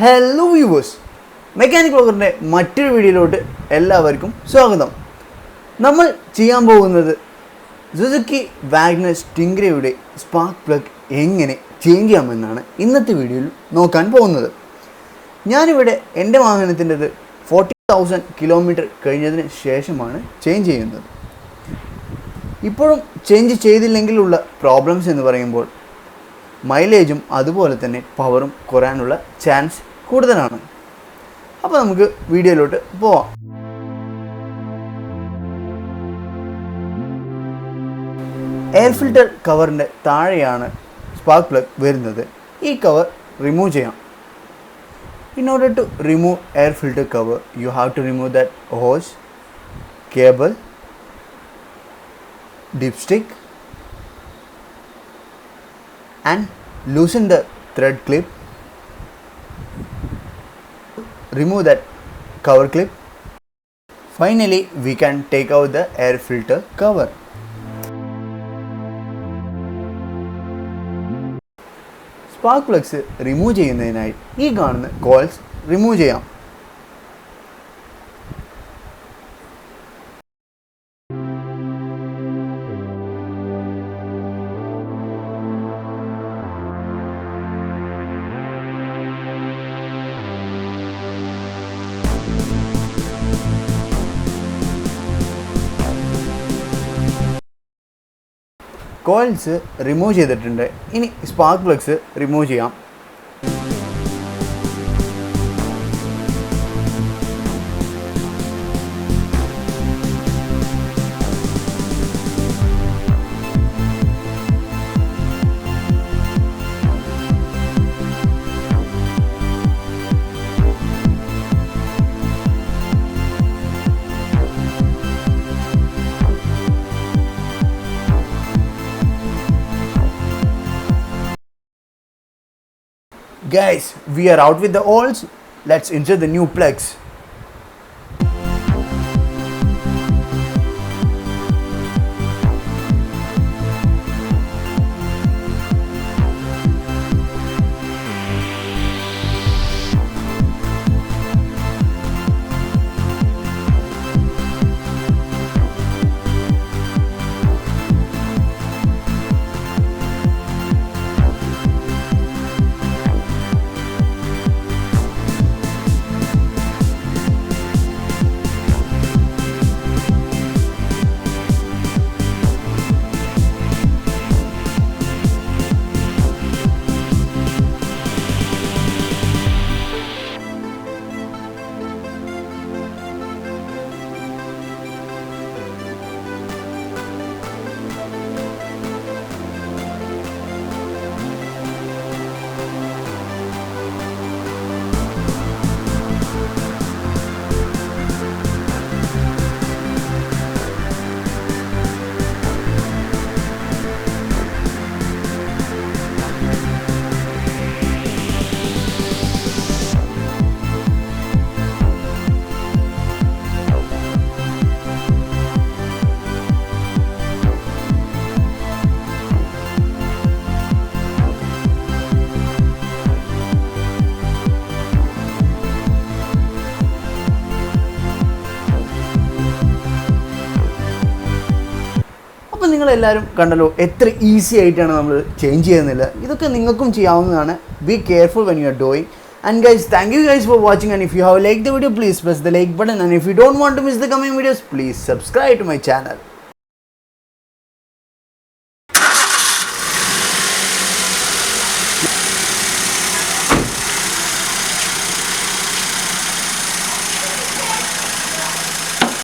Hello viewers, Mechanical WAGONR മറ്റൊരു വീഡിയോയിലോട്ട് എല്ലാവർക്കും സ്വാഗതം. നമ്മൾ ചെയ്യാൻ പോകുന്നത് സുസുക്കി വാഗണർ സ്റ്റിംഗ്രേയുടെ സ്പാർക്ക് പ്ലഗ് എങ്ങനെ ചേഞ്ച് ചെയ്യാമെന്നാണ് ഇന്നത്തെ വീഡിയോയിൽ നോക്കാൻ പോകുന്നത്. ഞാനിവിടെ എൻ്റെ വാഹനത്തിൻ്റെത് 40,000 കിലോമീറ്റർ കഴിഞ്ഞതിന് ശേഷമാണ് ചേഞ്ച് ചെയ്യുന്നത്. ഇപ്പോഴും ചേഞ്ച് ചെയ്തില്ലെങ്കിലുള്ള പ്രോബ്ലംസ് എന്ന് പറയുമ്പോൾ മൈലേജും അതുപോലെ തന്നെ പവറും കുറയാനുള്ള ചാൻസ് കൂടുതലാണ്. അപ്പോൾ നമുക്ക് വീഡിയോയിലോട്ട് പോവാം. എയർ ഫിൽറ്റർ കവറിൻ്റെ താഴെയാണ് സ്പാർക്ക് പ്ലഗ് വരുന്നത്. ഈ കവർ റിമൂവ് ചെയ്യാം. In order to remove air filter cover, you have to remove that hose, cable, dipstick and loosen the thread clip. Remove that cover clip. Finally, we can take out the air filter cover. Spark plugs remove ചെയ്യുന്നതിനായി ഈ കാണുന്ന coils remove ചെയ്യാം. Coils remove ചെയ്തിട്ടുണ്ട്. ഇനി spark plugs remove ചെയ്യാം. Guys, we are out with the olds. Let's insert the new plugs. നിങ്ങളെല്ലാവരും കണ്ടല്ലോ എത്ര ഈസി ആയിട്ടാണ് നമ്മൾ ചേഞ്ച് ചെയ്യുന്നില്ല. ഇതൊക്കെ നിങ്ങൾക്കും ചെയ്യാവുന്നതാണ്. Be careful when you are doing. And guys, thank you guys for watching, and if you have liked the video, please press the like button, and if you don't want to miss the coming videos, please subscribe to my channel.